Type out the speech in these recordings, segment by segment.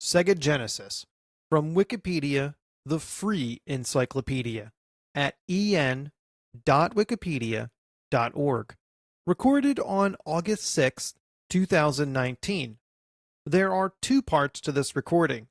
Sega Genesis, from Wikipedia, the free encyclopedia, at en.wikipedia.org. Recorded on August 6, 2019. There are two parts to this recording.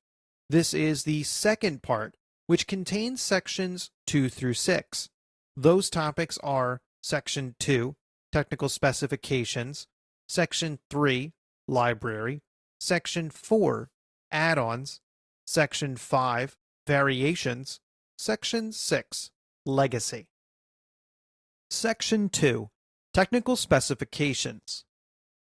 This is the second part, which contains sections 2 through 6. Those topics are Section 2, Technical Specifications, Section 3, Library, Section 4, Add-ons, Section 5, Variations, Section 6, Legacy. Section 2, Technical Specifications.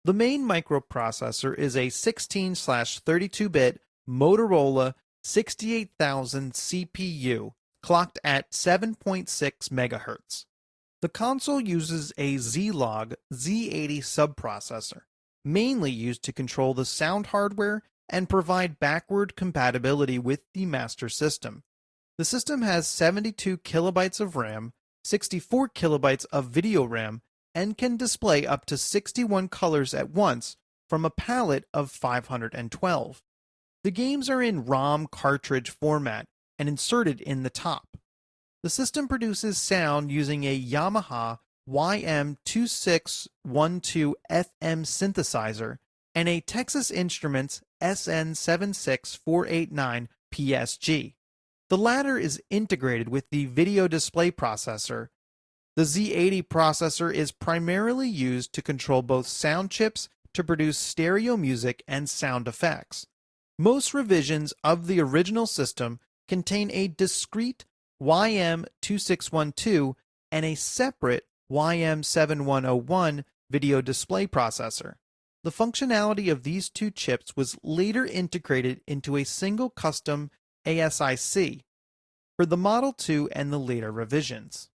The main microprocessor is a 16/32-bit Motorola 68000 CPU clocked at 7.6 MHz. The console uses a Z-Log Z80 subprocessor, mainly used to control the sound hardware and provide backward compatibility with the master system. The system has 72 kilobytes of RAM, 64 kilobytes of video RAM, and can display up to 61 colors at once from a palette of 512. The games are in ROM cartridge format and inserted in the top. The system produces sound using a Yamaha YM2612 FM synthesizer and a Texas Instruments SN76489 PSG. The latter is integrated with the video display processor. The Z80 processor is primarily used to control both sound chips to produce stereo music and sound effects. Most revisions of the original system contain a discrete YM2612 and a separate YM7101 video display processor. The functionality of these two chips was later integrated into a single custom ASIC for the Model 2 and the later revisions.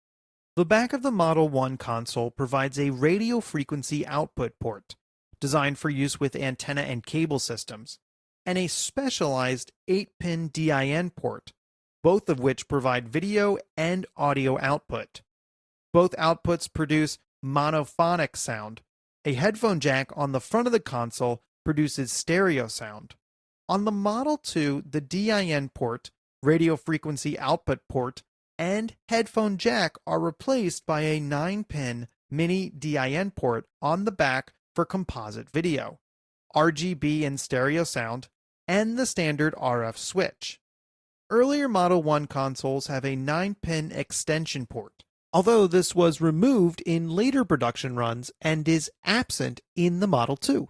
The back of the Model 1 console provides a radio frequency output port, designed for use with antenna and cable systems, and a specialized 8-pin DIN port, both of which provide video and audio output. Both outputs produce monophonic sound. A headphone jack on the front of the console produces stereo sound. On the Model 2, the DIN port, radio frequency output port, and headphone jack are replaced by a 9-pin mini DIN port on the back for composite video, RGB and stereo sound, and the standard RF switch. Earlier Model 1 consoles have a 9-pin extension port, although this was removed in later production runs and is absent in the Model 2.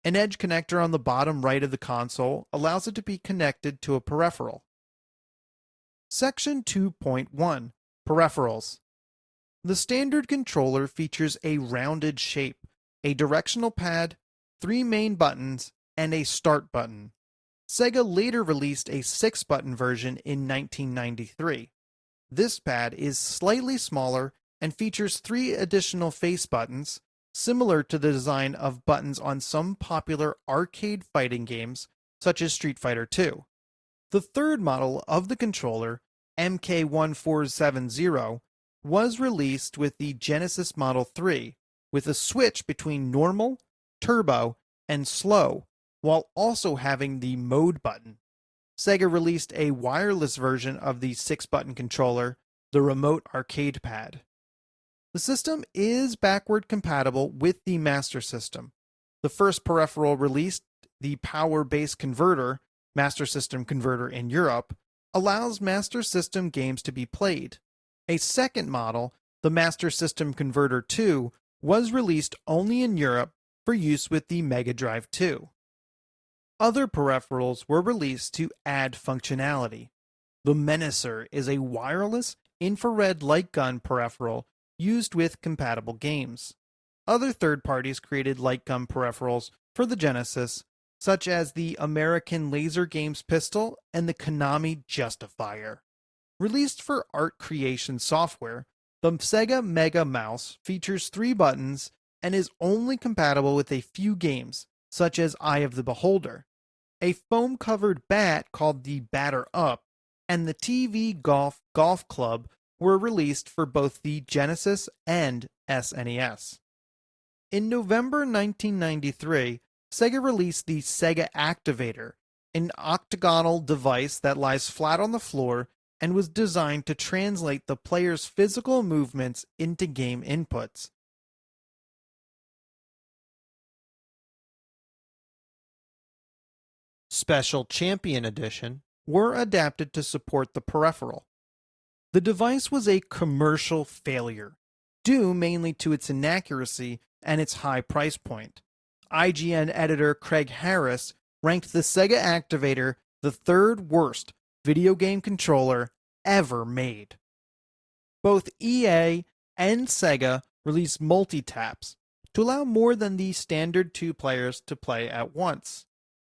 An edge connector on the bottom right of the console allows it to be connected to a peripheral. Section 2.1, Peripherals. The standard controller features a rounded shape, a directional pad, 3 main buttons, and a start button. Sega later released a 6-button version in 1993. This pad is slightly smaller and features 3 additional face buttons, similar to the design of buttons on some popular arcade fighting games, such as Street Fighter II. The third model of the controller, MK1470, was released with the Genesis Model 3, with a switch between normal, turbo, and slow, while also having the mode button. Sega released a wireless version of the 6-button controller, the Remote Arcade Pad. The system is backward compatible with the Master System. The first peripheral released, the Power Base Converter, Master System Converter in Europe, allows Master System games to be played. A second model, the Master System Converter 2, was released only in Europe for use with the Mega Drive 2. Other peripherals were released to add functionality. The Menacer is a wireless infrared light gun peripheral used with compatible games. Other third parties created light gun peripherals for the Genesis, such as the American Laser Games pistol and the Konami Justifier. Released for art creation software, the Sega Mega Mouse features 3 buttons and is only compatible with a few games, such as Eye of the Beholder. A foam-covered bat called the Batter Up and the TV Golf Club were released for both the Genesis and SNES. In November 1993, Sega released the Sega Activator, an octagonal device that lies flat on the floor and was designed to translate the player's physical movements into game inputs. Special Champion Edition were adapted to support the peripheral. The device was a commercial failure, due mainly to its inaccuracy and its high price point. IGN editor Craig Harris ranked the Sega Activator the third worst video game controller ever made. Both EA and Sega released multi-taps to allow more than the standard two players to play at once.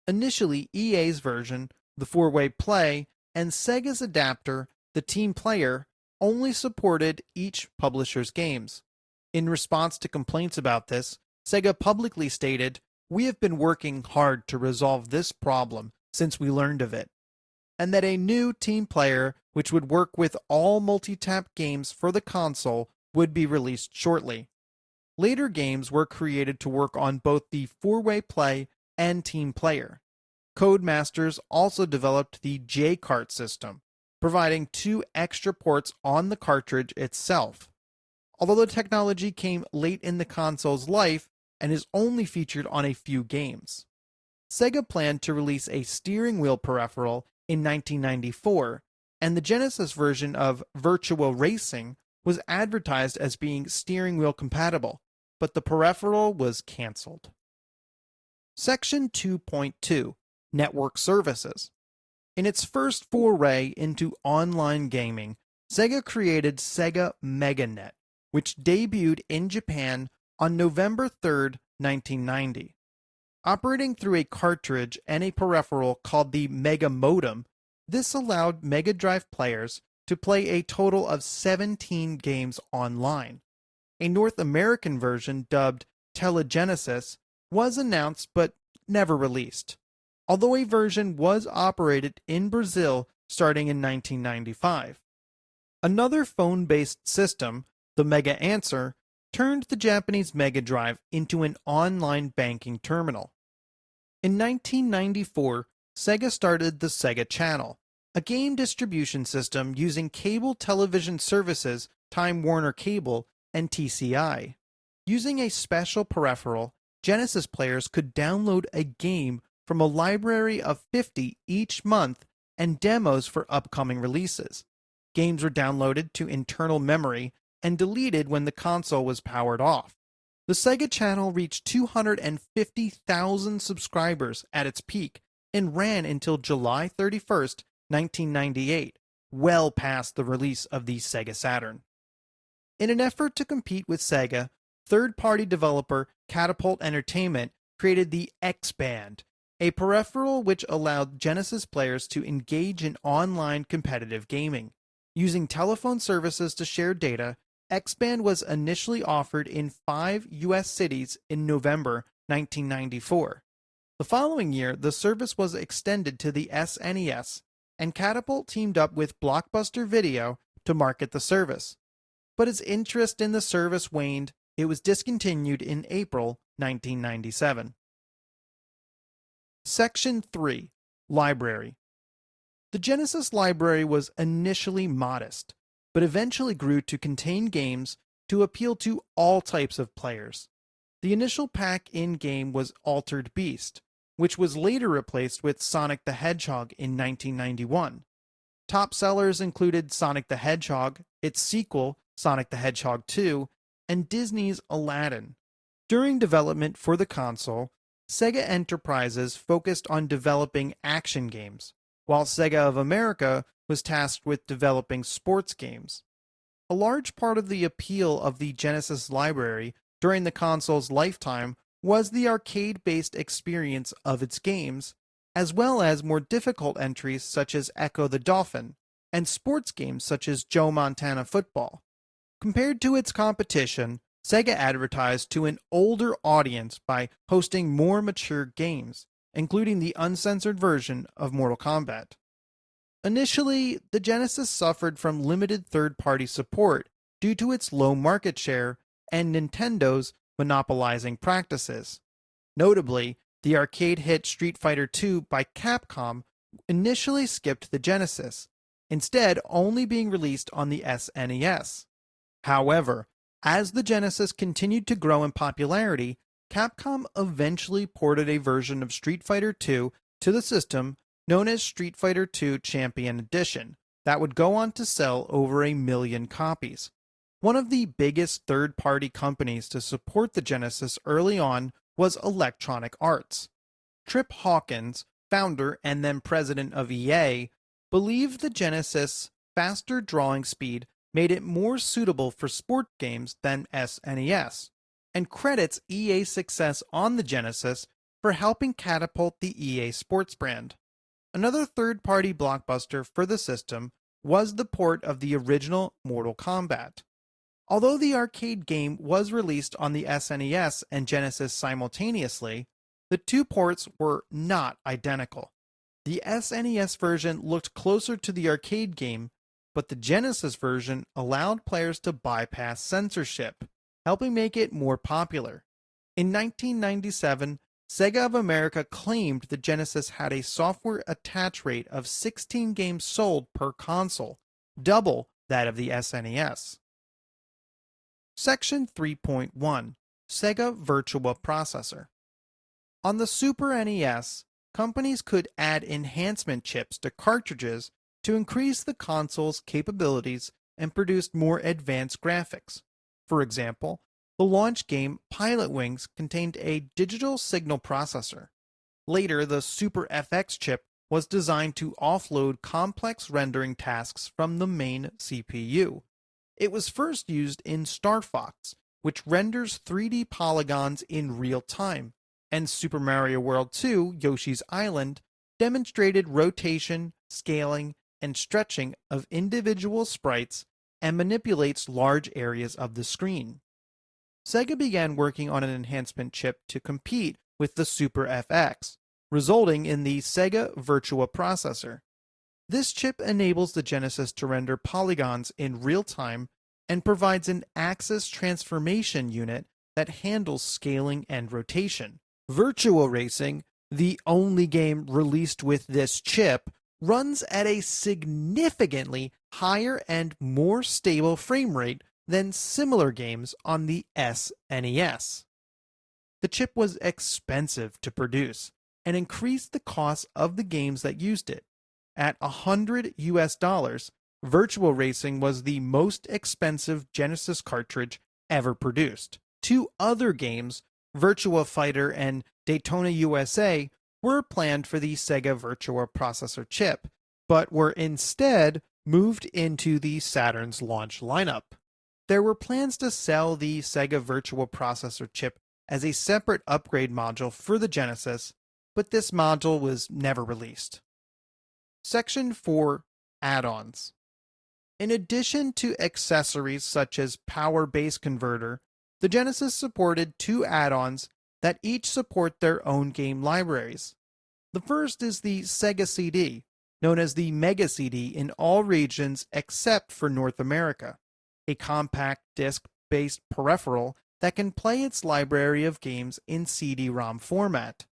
Initially, EA's version, the four-way play, and Sega's adapter, the team player, only supported each publisher's games. In response to complaints about this, Sega publicly stated, "We have been working hard to resolve this problem since we learned of it," and that a new team player, which would work with all multi-tap games for the console, would be released shortly. Later games were created to work on both the four-way play and team player. Codemasters also developed the J-Cart system, providing 2 extra ports on the cartridge itself. Although the technology came late in the console's life and is only featured on a few games. Sega planned to release a steering wheel peripheral in 1994, and the Genesis version of Virtua Racing was advertised as being steering wheel compatible, but the peripheral was cancelled. Section 2.2 Network Services. In its first foray into online gaming, Sega created Sega MegaNet, which debuted in Japan on November 3, 1990. Operating through a cartridge and a peripheral called the Mega Modem, this allowed Mega Drive players to play a total of 17 games online. A North American version dubbed Telegenesis was announced but never released, although a version was operated in Brazil starting in 1995. Another phone-based system, the Mega Answer, turned the Japanese Mega Drive into an online banking terminal. In 1994, Sega started the Sega Channel, a game distribution system using cable television services Time Warner Cable and TCI. Using a special peripheral, Genesis players could download a game from a library of 50 each month and demos for upcoming releases. Games were downloaded to internal memory and deleted when the console was powered off. The Sega Channel reached 250,000 subscribers at its peak and ran until July 31, 1998, well past the release of the Sega Saturn. In an effort to compete with Sega, third-party developer Catapult Entertainment created the X-Band, a peripheral which allowed Genesis players to engage in online competitive gaming. Using telephone services to share data, X-Band was initially offered in 5 U.S. cities in November 1994. The following year, the service was extended to the SNES, and Catapult teamed up with Blockbuster Video to market the service. But as interest in the service waned, it was discontinued in April 1997. Section 3. Library. The Genesis library was initially modest, but eventually grew to contain games to appeal to all types of players. The initial pack in-game was Altered Beast, which was later replaced with Sonic the Hedgehog in 1991. Top sellers included Sonic the Hedgehog, its sequel, Sonic the Hedgehog 2, and Disney's Aladdin. During development for the console, Sega Enterprises focused on developing action games, while Sega of America was tasked with developing sports games. A large part of the appeal of the Genesis library during the console's lifetime was the arcade-based experience of its games, as well as more difficult entries such as Echo the Dolphin, and sports games such as Joe Montana Football. Compared to its competition, Sega advertised to an older audience by hosting more mature games, including the uncensored version of Mortal Kombat. Initially, the Genesis suffered from limited third-party support due to its low market share and Nintendo's monopolizing practices. Notably, The arcade hit Street Fighter II by Capcom initially skipped the Genesis, instead only being released on the SNES. However, as the Genesis continued to grow in popularity, Capcom eventually ported a version of Street Fighter II to the system known as Street Fighter II Champion Edition that would go on to sell over 1 million copies. One of the biggest third-party companies to support the Genesis early on was Electronic Arts. Trip Hawkins, founder and then president of EA, believed the Genesis' faster drawing speed made it more suitable for sport games than SNES, and credits EA's success on the Genesis for helping catapult the EA Sports brand. Another third-party blockbuster for the system was the port of the original Mortal Kombat. Although the arcade game was released on the SNES and Genesis simultaneously, the two ports were not identical. The SNES version looked closer to the arcade game, but the Genesis version allowed players to bypass censorship, helping make it more popular. In 1997, Sega of America claimed the Genesis had a software attach rate of 16 games sold per console, double that of the SNES. Section 3.1 Sega Virtua Processor. On the Super NES, companies could add enhancement chips to cartridges to increase the console's capabilities and produce more advanced graphics. For example, the launch game Pilot Wings contained a digital signal processor. Later, the Super FX chip was designed to offload complex rendering tasks from the main CPU. It was first used in Star Fox, which renders 3D polygons in real time, and Super Mario World 2 Yoshi's Island demonstrated rotation, scaling, and stretching of individual sprites and manipulates large areas of the screen. Sega began working on an enhancement chip to compete with the Super FX, resulting in the Sega Virtua Processor. This chip enables the Genesis to render polygons in real time and provides an axis transformation unit that handles scaling and rotation. Virtua Racing, the only game released with this chip, runs at a significantly higher and more stable frame rate than similar games on the SNES. The chip was expensive to produce and increased the cost of the games that used it. At $100, Virtua Racing was the most expensive Genesis cartridge ever produced. Two other games, Virtua Fighter and Daytona USA, were planned for the Sega Virtua Processor chip, but were instead moved into the Saturn's launch lineup. There were plans to sell the Sega Virtua Processor chip as a separate upgrade module for the Genesis, but this module was never released. Section 4 Add-ons. In addition to accessories such as Power Base Converter, the Genesis supported two add-ons that each support their own game libraries. The first is the Sega CD, known as the Mega CD in all regions except for North America, a compact disc-based peripheral that can play its library of games in CD-ROM format.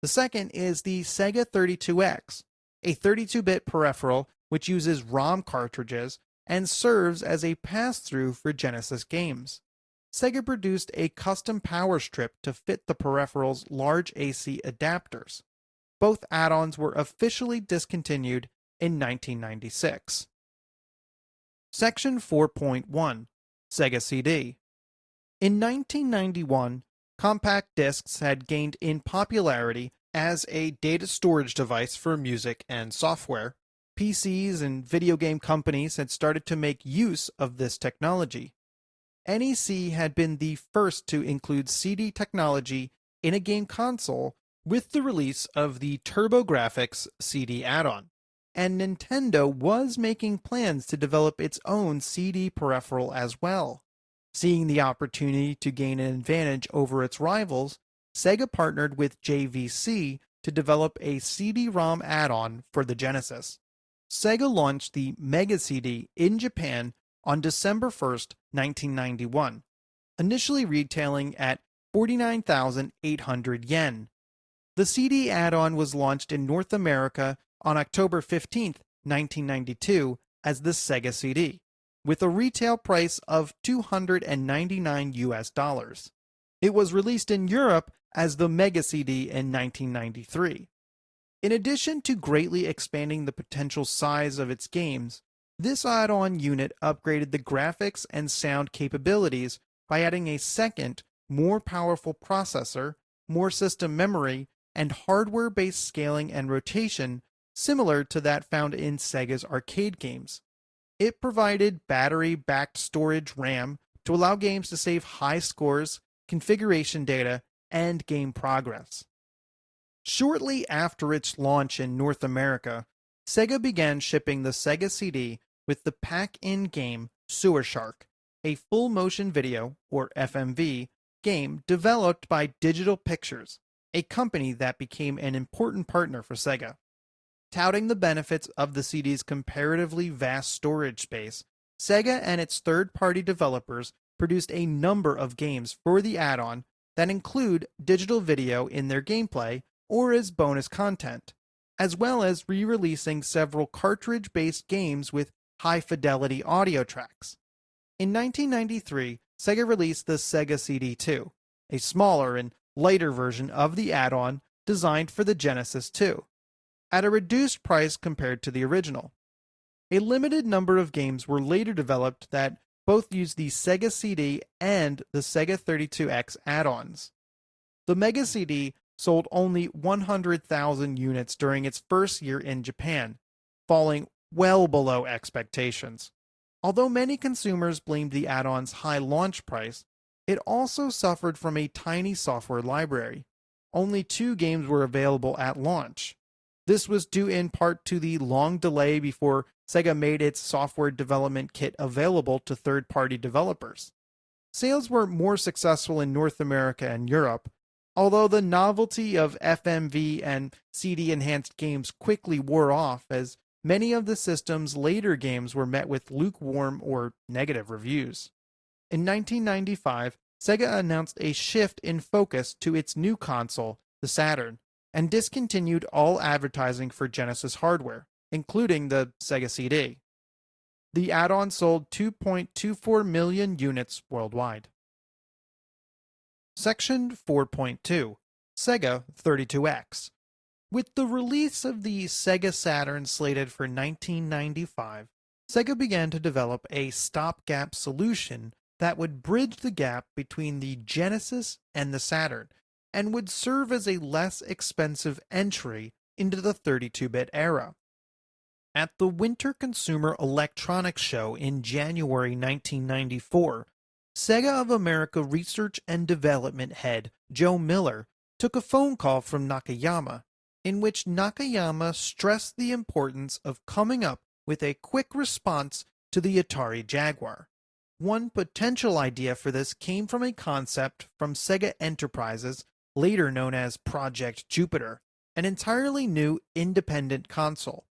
The second is the Sega 32X, a 32-bit peripheral which uses ROM cartridges and serves as a pass-through for Genesis games. Sega produced a custom power strip to fit the peripheral's large AC adapters. Both add-ons were officially discontinued in 1996. Section 4.1 Sega CD. In 1991, compact discs had gained in popularity as a data storage device for music and software. PCs and video game companies had started to make use of this technology. NEC had been the first to include CD technology in a game console with the release of the TurboGrafx CD add-on, and Nintendo was making plans to develop its own CD peripheral as well. Seeing the opportunity to gain an advantage over its rivals, Sega partnered with JVC to develop a CD-ROM add-on for the Genesis. Sega launched the Mega CD in Japan on December 1st, 1991, initially retailing at 49,800 yen. The CD add-on was launched in North America on October 15th, 1992 as the Sega CD, with a retail price of $299 US. It was released in Europe as the Mega CD in 1993. In addition to greatly expanding the potential size of its games, this add-on unit upgraded the graphics and sound capabilities by adding a second, more powerful processor, more system memory, and hardware-based scaling and rotation similar to that found in Sega's arcade games. It provided battery-backed storage RAM to allow games to save high scores, configuration data, and game progress. Shortly after its launch in North America, Sega began shipping the Sega CD with the pack-in game Sewer Shark, a full-motion video, or FMV, game developed by Digital Pictures, a company that became an important partner for Sega. Touting the benefits of the CD's comparatively vast storage space, Sega and its third-party developers produced a number of games for the add-on that include digital video in their gameplay or as bonus content, as well as re-releasing several cartridge-based games with high-fidelity audio tracks. In 1993, Sega released the Sega CD2, a smaller and lighter version of the add-on designed for the Genesis 2, at a reduced price compared to the original. A limited number of games were later developed that both used the Sega CD and the Sega 32X add-ons. The Mega CD sold only 100,000 units during its first year in Japan, falling well below expectations. Although many consumers blamed the add-on's high launch price, it also suffered from a tiny software library. Only 2 games were available at launch. This was due in part to the long delay before Sega made its software development kit available to third-party developers. Sales were more successful in North America and Europe, although the novelty of FMV and CD-enhanced games quickly wore off as many of the system's later games were met with lukewarm or negative reviews. In 1995, Sega announced a shift in focus to its new console, the Saturn, and discontinued all advertising for Genesis hardware, including the Sega CD. The add-on sold 2.24 million units worldwide. Section 4.2 Sega 32X. With the release of the Sega Saturn slated for 1995, Sega began to develop a stopgap solution that would bridge the gap between the Genesis and the Saturn, and would serve as a less expensive entry into the 32-bit era. At the Winter Consumer Electronics Show in January 1994, Sega of America Research and Development head Joe Miller took a phone call from Nakayama, in which Nakayama stressed the importance of coming up with a quick response to the Atari Jaguar. One potential idea for this came from a concept from Sega Enterprises, later known as Project Jupiter, an entirely new independent console.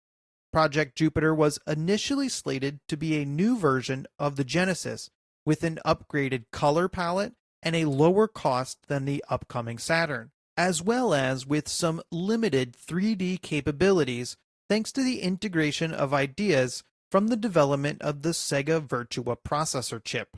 Project Jupiter was initially slated to be a new version of the Genesis with an upgraded color palette and a lower cost than the upcoming Saturn, as well as with some limited 3D capabilities thanks to the integration of ideas from the development of the Sega Virtua processor chip.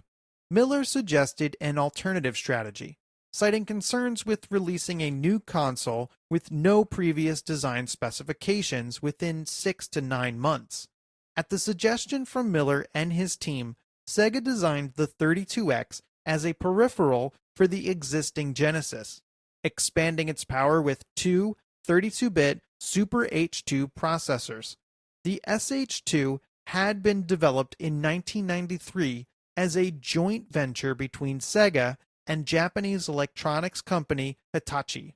Miller suggested an alternative strategy, citing concerns with releasing a new console with no previous design specifications within 6 to 9 months. At the suggestion from Miller and his team, Sega designed the 32X as a peripheral for the existing Genesis, expanding its power with 2 32-bit Super H2 processors. The SH2 had been developed in 1993 as a joint venture between Sega and Japanese electronics company Hitachi.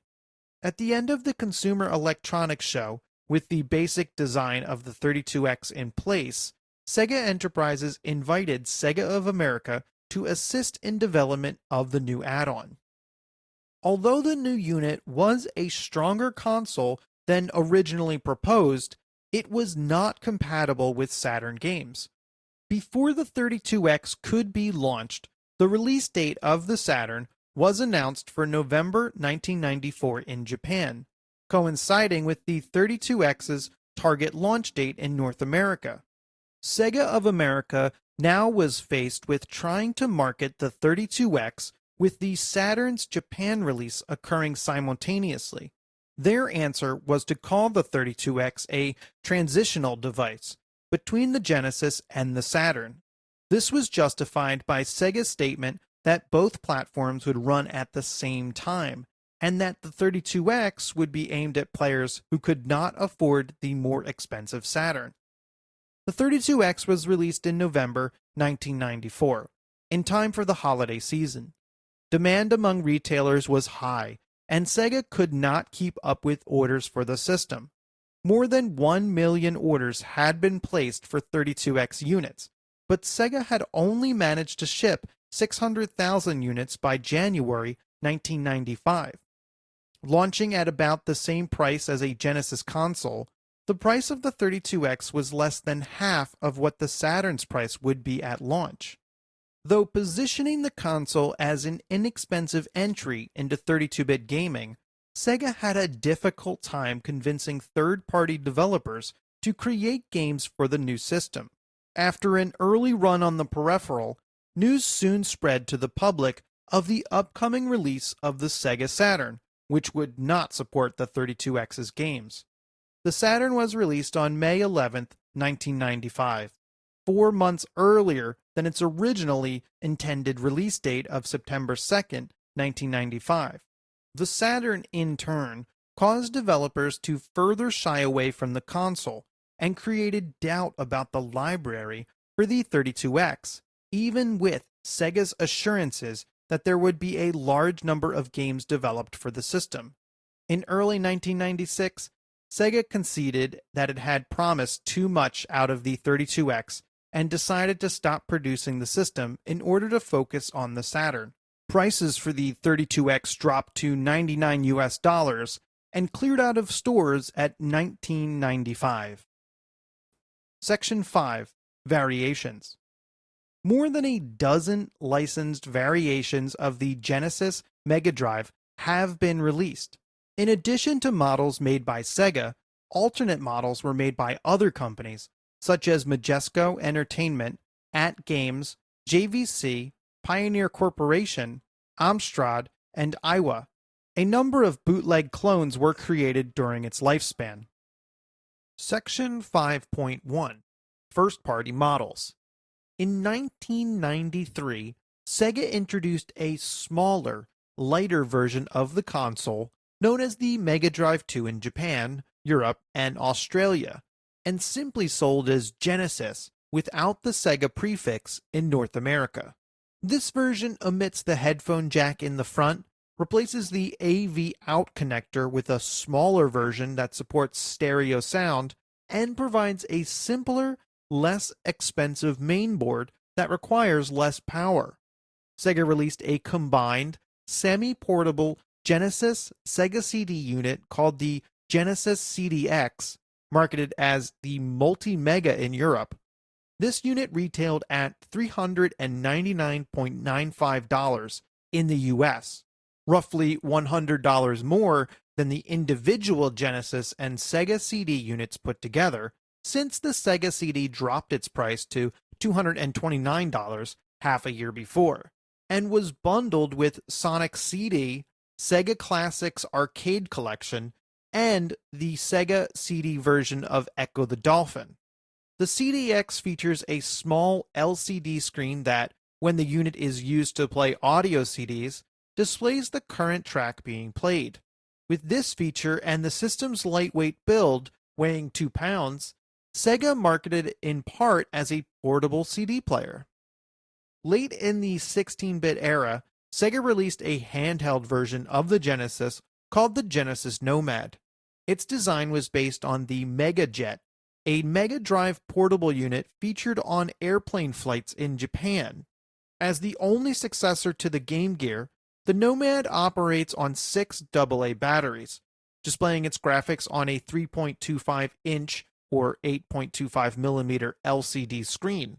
At the end of the Consumer Electronics Show, with the basic design of the 32X in place, Sega Enterprises invited Sega of America to assist in development of the new add-on. Although the new unit was a stronger console than originally proposed, it was not compatible with Saturn games. Before the 32X could be launched, the release date of the Saturn was announced for November 1994 in Japan, coinciding with the 32X's target launch date in North America. Sega of America now was faced with trying to market the 32X with the Saturn's Japan release occurring simultaneously. Their answer was to call the 32X a transitional device between the Genesis and the Saturn. This was justified by Sega's statement that both platforms would run at the same time, and that the 32X would be aimed at players who could not afford the more expensive Saturn. The 32X was released in November 1994, in time for the holiday season. Demand among retailers was high, and Sega could not keep up with orders for the system. More than 1 million orders had been placed for 32X units, but Sega had only managed to ship 600,000 units by January 1995. Launching at about the same price as a Genesis console, the price of the 32X was less than half of what the Saturn's price would be at launch. Though positioning the console as an inexpensive entry into 32-bit gaming, Sega had a difficult time convincing third-party developers to create games for the new system. After an early run on the peripheral, news soon spread to the public of the upcoming release of the Sega Saturn, which would not support the 32X's games. The Saturn was released on May 11, 1995, 4 months earlier than its originally intended release date of September 2, 1995. The Saturn, in turn, caused developers to further shy away from the console and created doubt about the library for the 32X, even with Sega's assurances that there would be a large number of games developed for the system. In early 1996, Sega conceded that it had promised too much out of the 32X and decided to stop producing the system in order to focus on the Saturn. Prices for the 32X dropped to $99 and cleared out of stores at $19.95. Section 5. Variations. More than a dozen licensed variations of the Genesis Mega Drive have been released. In addition to models made by Sega, alternate models were made by other companies, such as Majesco Entertainment, At Games, JVC, Pioneer Corporation, Amstrad, and Aiwa. A number of bootleg clones were created during its lifespan. Section 5.1. First-party models. In 1993, Sega introduced a smaller, lighter version of the console known as the Mega Drive 2 in Japan, Europe, and Australia, and simply sold as Genesis without the Sega prefix in North America. This version omits the headphone jack in the front, replaces the AV out connector with a smaller version that supports stereo sound, and provides a simpler, less expensive mainboard that requires less power. Sega released a combined, semi-portable Genesis Sega CD unit called the Genesis CDX, marketed as the Multi-Mega in Europe. This unit retailed at $399.95 in the US, roughly $100 more than the individual Genesis and Sega CD units put together, since the Sega CD dropped its price to $229 half a year before, and was bundled with Sonic CD, Sega Classics Arcade Collection, and the Sega CD version of Echo the Dolphin. The CDX features a small LCD screen that, when the unit is used to play audio CDs, displays the current track being played. With this feature and the system's lightweight build, weighing 2 pounds, Sega marketed it in part as a portable CD player. Late in the 16-bit era, Sega released a handheld version of the Genesis called the Genesis Nomad. Its design was based on the Mega Jet, a Mega Drive portable unit featured on airplane flights in Japan. As the only successor to the Game Gear, the Nomad operates on 6 AA batteries, displaying its graphics on a 3.25-inch or 8.25mm LCD screen.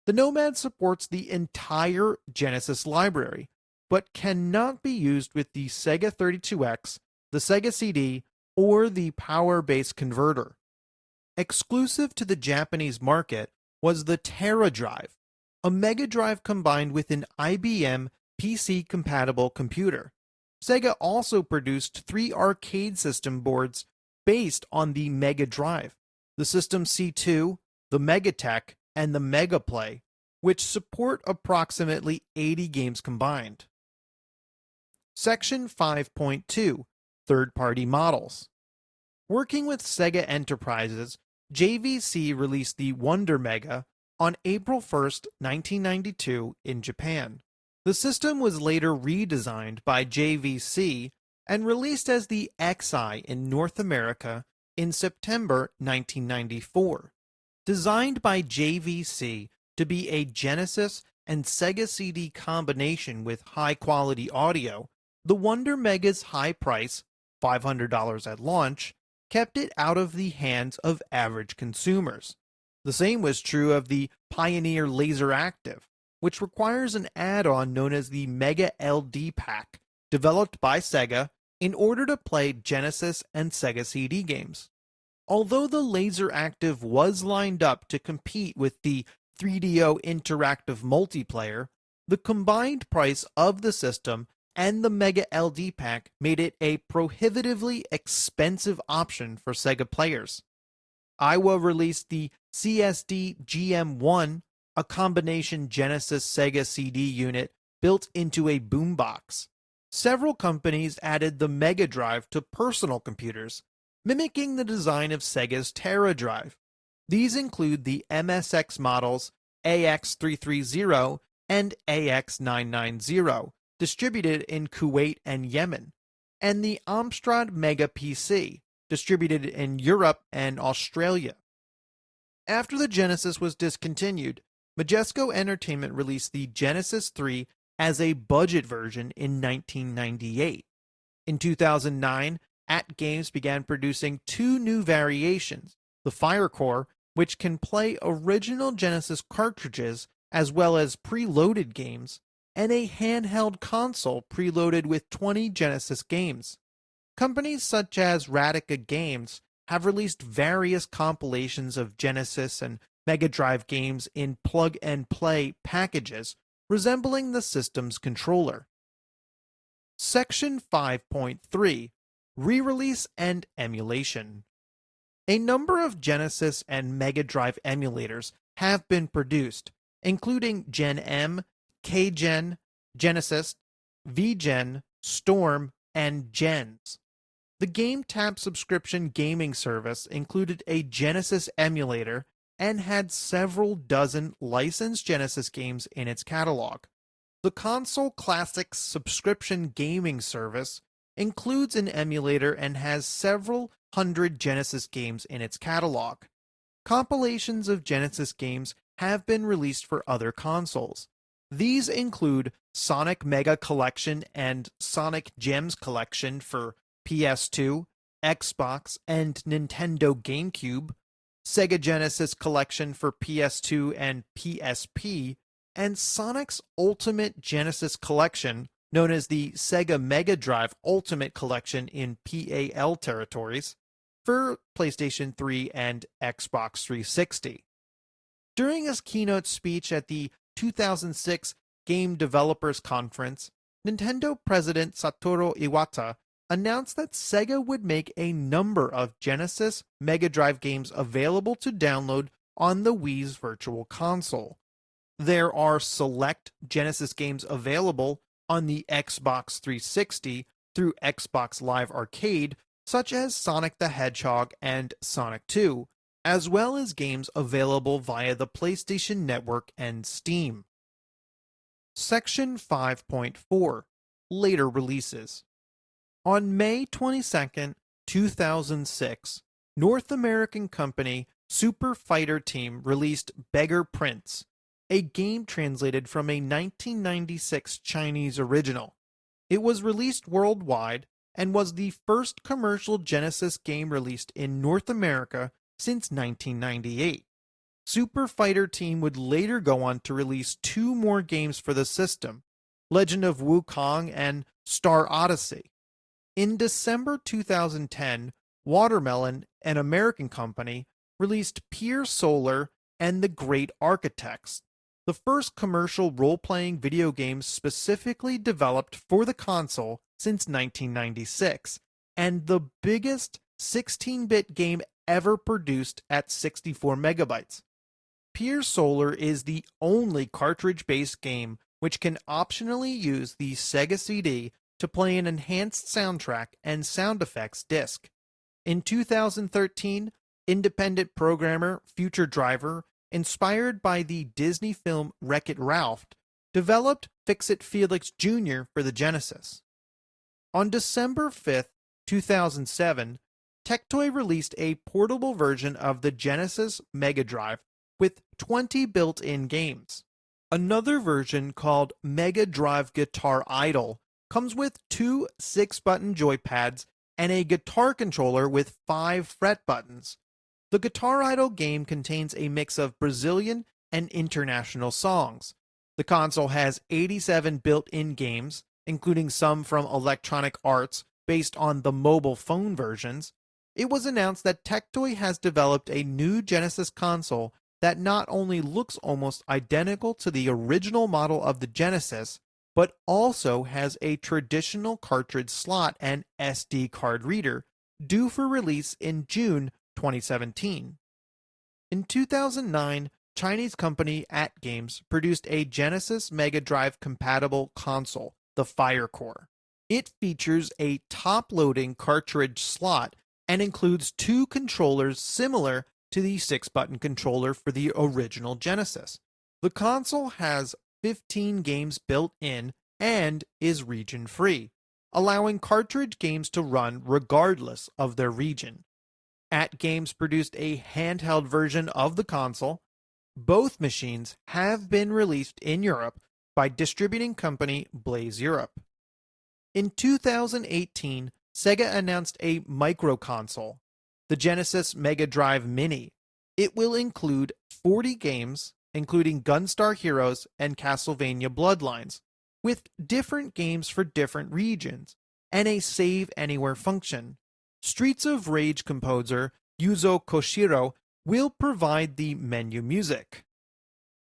The Nomad supports the entire Genesis library, but cannot be used with the Sega 32X, the Sega CD, or the power-based converter. Exclusive to the Japanese market was the Tera Drive, a Mega Drive combined with an IBM PC-compatible computer. Sega also produced 3 arcade system boards based on the Mega Drive, the System C2, the Megatech, and the Megaplay, which support approximately 80 games combined. Section 5.2 Third-Party Models. Working with Sega Enterprises, JVC released the Wonder Mega on April 1, 1992 in Japan. The system was later redesigned by JVC and released as the XI in North America in September 1994. Designed by JVC to be a Genesis and Sega CD combination with high-quality audio, the Wonder Mega's high price, $500 at launch, kept it out of the hands of average consumers. The same was true of the Pioneer Laser Active, which requires an add-on known as the Mega LD Pack, developed by Sega in order to play Genesis and Sega CD games. Although the Laser Active was lined up to compete with the 3DO Interactive Multiplayer, the combined price of the system and the Mega LD Pack made it a prohibitively expensive option for Sega players. Iowa released the CSD GM1, a combination Genesis Sega CD unit built into a boombox. Several companies added the Mega Drive to personal computers, mimicking the design of Sega's Tera Drive. These include the MSX models AX330 and AX990, distributed in Kuwait and Yemen, and the Amstrad Mega PC, distributed in Europe and Australia. After the Genesis was discontinued, Majesco Entertainment released the Genesis 3 as a budget version in 1998. In 2009, AtGames began producing 2 new variations, the Firecore, which can play original Genesis cartridges as well as preloaded games, and a handheld console preloaded with 20 Genesis games. Companies such as Radica Games have released various compilations of Genesis and Mega Drive games in plug-and-play packages resembling the system's controller. Section 5.3 Re-release and Emulation. A number of Genesis and Mega Drive emulators have been produced, including Gen M, K-Gen, Genesis, V-Gen, Storm, and Gens. The GameTap subscription gaming service included a Genesis emulator and had several dozen licensed Genesis games in its catalog. The Console Classics subscription gaming service includes an emulator and has several hundred Genesis games in its catalog. Compilations of Genesis games have been released for other consoles. These include Sonic Mega Collection and Sonic Gems Collection for PS2, Xbox, and Nintendo GameCube, Sega Genesis Collection for PS2 and PSP, and Sonic's Ultimate Genesis Collection, known as the Sega Mega Drive Ultimate Collection in PAL territories, for PlayStation 3 and Xbox 360. During his keynote speech at the 2006 Game Developers Conference, Nintendo President Satoru Iwata announced that Sega would make a number of Genesis Mega Drive games available to download on the Wii's Virtual Console. There are select Genesis games available on the Xbox 360 through Xbox Live Arcade, such as Sonic the Hedgehog and Sonic 2, as well as games available via the PlayStation Network and Steam. Section 5.4 Later Releases. On May 22, 2006, North American company Super Fighter Team released Beggar Prince, a game translated from a 1996 Chinese original. It was released worldwide and was the first commercial Genesis game released in North America since 1998. Super Fighter Team would later go on to release 2 more games for the system, Legend of Wukong and Star Odyssey. In December 2010, Watermelon, an American company, released Pier Solar and The Great Architects, the first commercial role-playing video games specifically developed for the console since 1996, and the biggest 16-bit game ever produced at 64 megabytes. Pier Solar is the only cartridge-based game which can optionally use the Sega CD to play an enhanced soundtrack and sound effects disc. In 2013, independent programmer Future Driver, inspired by the Disney film Wreck-It Ralph, developed Fix-It Felix Jr. for the Genesis. On December 5, 2007, Tectoy released a portable version of the Genesis Mega Drive with 20 built-in games. Another version called Mega Drive Guitar Idol comes with two 6-button joypads and a guitar controller with 5 fret buttons. The Guitar Idol game contains a mix of Brazilian and international songs. The console has 87 built-in games, including some from Electronic Arts based on the mobile phone versions. It was announced that Tectoy has developed a new Genesis console that not only looks almost identical to the original model of the Genesis, but also has a traditional cartridge slot and SD card reader, due for release in June 2017. In 2009, Chinese company At Games produced a Genesis Mega Drive compatible console, the Firecore. It features a top-loading cartridge slot and includes 2 controllers similar to the 6-button controller for the original Genesis. The console has 15 games built in and is region-free, allowing cartridge games to run regardless of their region. At Games produced a handheld version of the console. Both machines have been released in Europe by distributing company Blaze Europe. In 2018, Sega announced a micro console, the Genesis Mega Drive Mini. It will include 40 games, including Gunstar Heroes and Castlevania Bloodlines, with different games for different regions, and a Save Anywhere function. Streets of Rage composer Yuzo Koshiro will provide the menu music.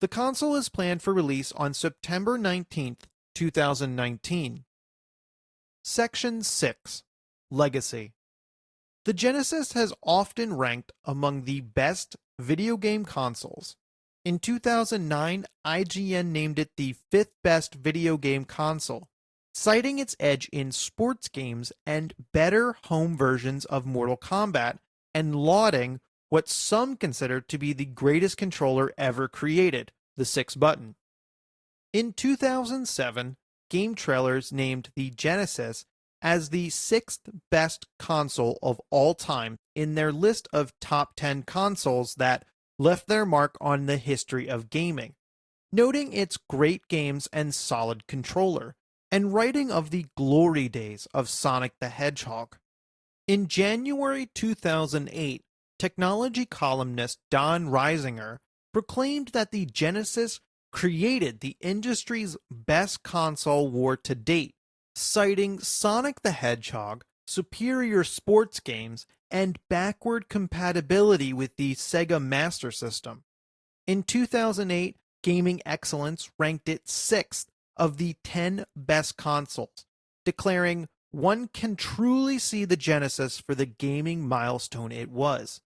The console is planned for release on September 19, 2019. Section 6. Legacy. The Genesis has often ranked among the best video game consoles. In 2009, IGN named it the 5th best video game console, citing its edge in sports games and better home versions of Mortal Kombat, and lauding what some consider to be the greatest controller ever created, the 6-button. In 2007, Game Trailers named the Genesis as the 6th best console of all time in their list of top 10 consoles that left their mark on the history of gaming, noting its great games and solid controller, and writing of the glory days of Sonic the Hedgehog. In January 2008, technology columnist Don Reisinger proclaimed that the Genesis created the industry's best console war to date, citing Sonic the Hedgehog, superior sports games, and backward compatibility with the Sega Master System. In 2008, Gaming Excellence ranked it 6th of the 10 best consoles, declaring one can truly see the Genesis for the gaming milestone it was.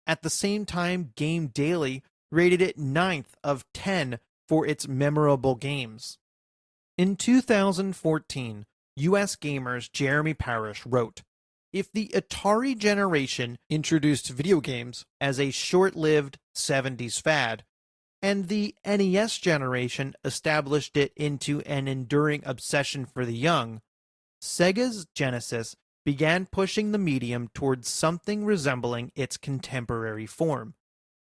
At the same time, Game Daily rated it 9th of 10 for its memorable games. In 2014, US gamers Jeremy Parish wrote, "If the Atari generation introduced video games as a short-lived 70s fad, and the NES generation established it into an enduring obsession for the young, Sega's Genesis began pushing the medium towards something resembling its contemporary form,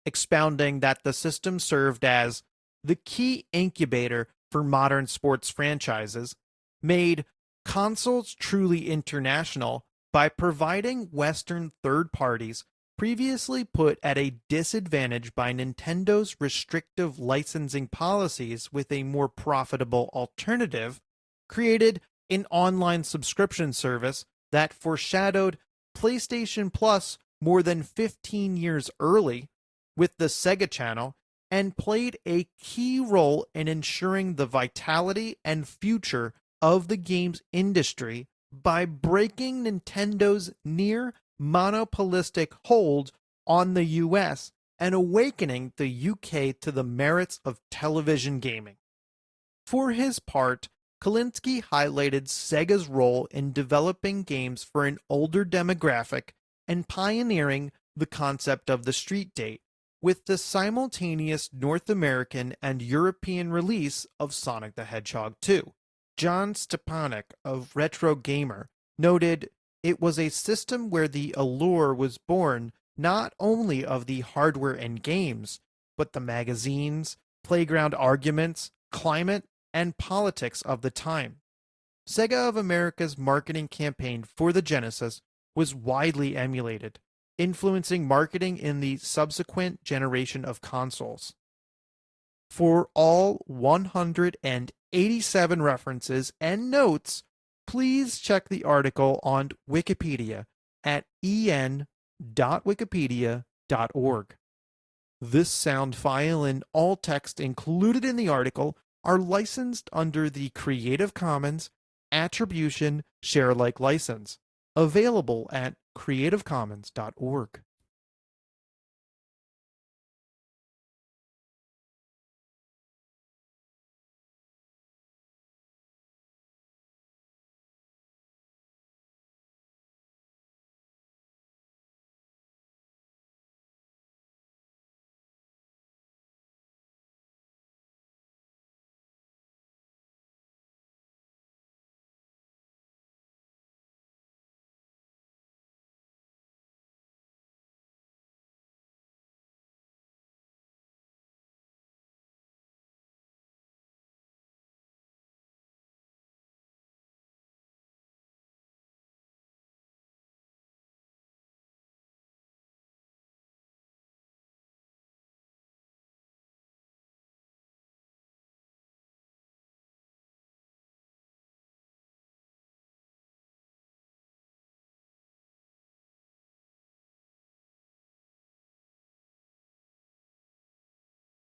expounding that the system served as the key incubator for modern sports franchises, made consoles truly international by providing Western third parties previously put at a disadvantage by Nintendo's restrictive licensing policies with a more profitable alternative, created an online subscription service that foreshadowed PlayStation Plus more than 15 years early with the Sega channel and played a key role in ensuring the vitality and future of the games industry by breaking Nintendo's near monopolistic hold on the US and awakening the UK to the merits of television gaming. For his part, Kalinske highlighted Sega's role in developing games for an older demographic and pioneering the concept of the street date, with the simultaneous North American and European release of Sonic the Hedgehog 2. John Stepanek of Retro Gamer noted it was a system where the allure was born not only of the hardware and games, but the magazines, playground arguments, climate, and politics of the time. Sega of America's marketing campaign for the Genesis was widely emulated, influencing marketing in the subsequent generation of consoles. For all 187 references and notes, please check the article on Wikipedia at en.wikipedia.org. This sound file and all text included in the article are licensed under the Creative Commons Attribution Share Alike license, available at creativecommons.org.